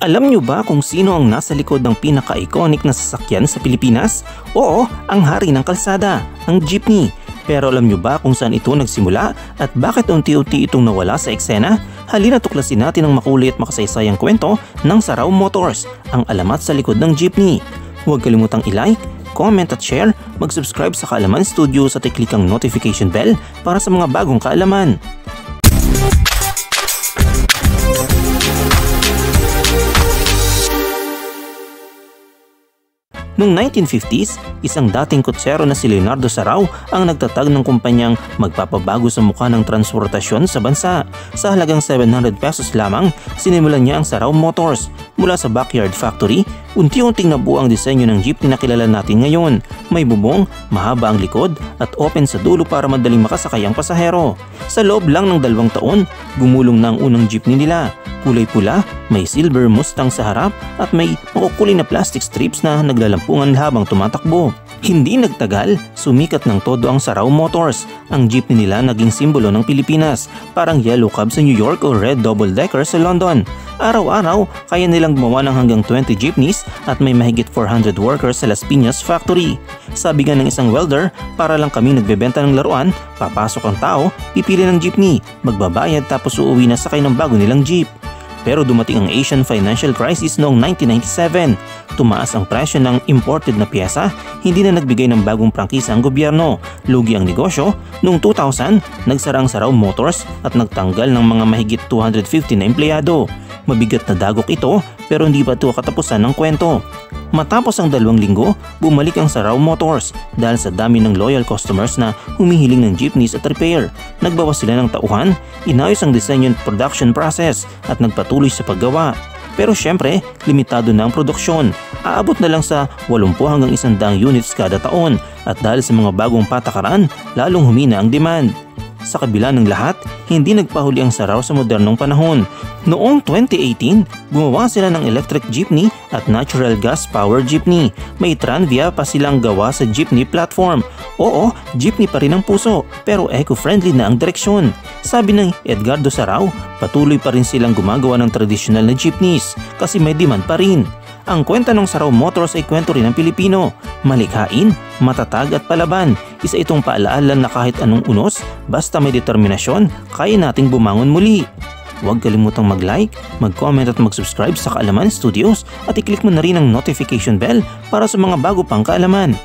Alam nyo ba kung sino ang nasa likod ng pinaka-iconic na sasakyan sa Pilipinas? Oo, ang hari ng kalsada, ang jeepney. Pero alam nyo ba kung saan ito nagsimula at bakit unti-unti itong nawala sa eksena? Halina tuklasin natin ang makulit at makasaysayang kwento ng Sarao Motors, ang alamat sa likod ng jeepney. Huwag kalimutang i-like, comment at share, mag-subscribe sa Kaalaman Studios at i-click ang notification bell para sa mga bagong kaalaman. Noong 1950s, isang dating kutsero na si Leonardo Sarao ang nagtatag ng kumpanyang magpapabago sa mukha ng transportasyon sa bansa. Sa halagang 700 pesos lamang, sinimulan niya ang Sarao Motors. Mula sa backyard factory, unti-unting nabuo ang disenyo ng jeepney na kilala natin ngayon. May bubong, mahaba ang likod at open sa dulo para madaling makasakay ang pasahero. Sa loob lang ng 2 taon, gumulong na ang unang jeepney nila. Kulay pula, may silver Mustang sa harap at may makukulay na plastic strips na naglalampungan habang tumatakbo. Hindi nagtagal, sumikat ng todo ang Sarao Motors. Ang jeepney nila naging simbolo ng Pilipinas, parang yellow cab sa New York o red double-decker sa London. Araw-araw, kaya nilang gumawa ng hanggang 20 jeepneys at may mahigit 400 workers sa Las Piñas factory. Sabi nga ng isang welder, para lang kami nagbebenta ng laruan, papasok ang tao, pipili ng jeepney, magbabayad tapos uuwi na sakay ng bago nilang jeep. Pero dumating ang Asian Financial Crisis noong 1997. Tumaas ang presyo ng imported na piyesa, hindi na nagbigay ng bagong prangkisa ang gobyerno. Lugi ang negosyo. Noong 2000, nagsara ang Sarao Motors at nagtanggal ng mga mahigit 250 na empleyado. Mabigat na dagok ito pero hindi pa ito katapusan ng kwento. Matapos ang 2 linggo, bumalik ang Sarao Motors dahil sa dami ng loyal customers na humihiling ng jeepneys at repair. Nagbawas sila ng tauhan, inayos ang design and production process at nagpatuloy sa paggawa. Pero syempre, limitado na ang produksyon. Aabot na lang sa 80 hanggang 100 units kada taon at dahil sa mga bagong patakaran, lalong humina ang demand. Sa kabila ng lahat, hindi nagpahuli ang Sarao sa modernong panahon. Noong 2018, gumawa sila ng electric jeepney at natural gas power jeepney. May Tranvia pa silang gawa sa jeepney platform. Oo, jeepney pa rin ang puso, pero eco-friendly na ang direksyon. Sabi ng Edgardo Sarao, patuloy pa rin silang gumagawa ng traditional na jeepneys kasi may demand pa rin. Ang kwento ng Sarao Motors ay kwento rin ng Pilipino. Malikhain, matatag at palaban. Isa itong paalaala na kahit anong unos, basta may determinasyon, kaya nating bumangon muli. Huwag kalimutang mag-like, mag-comment at mag-subscribe sa Kaalaman Studios at i-click mo na rin ang notification bell para sa mga bago pang kaalaman.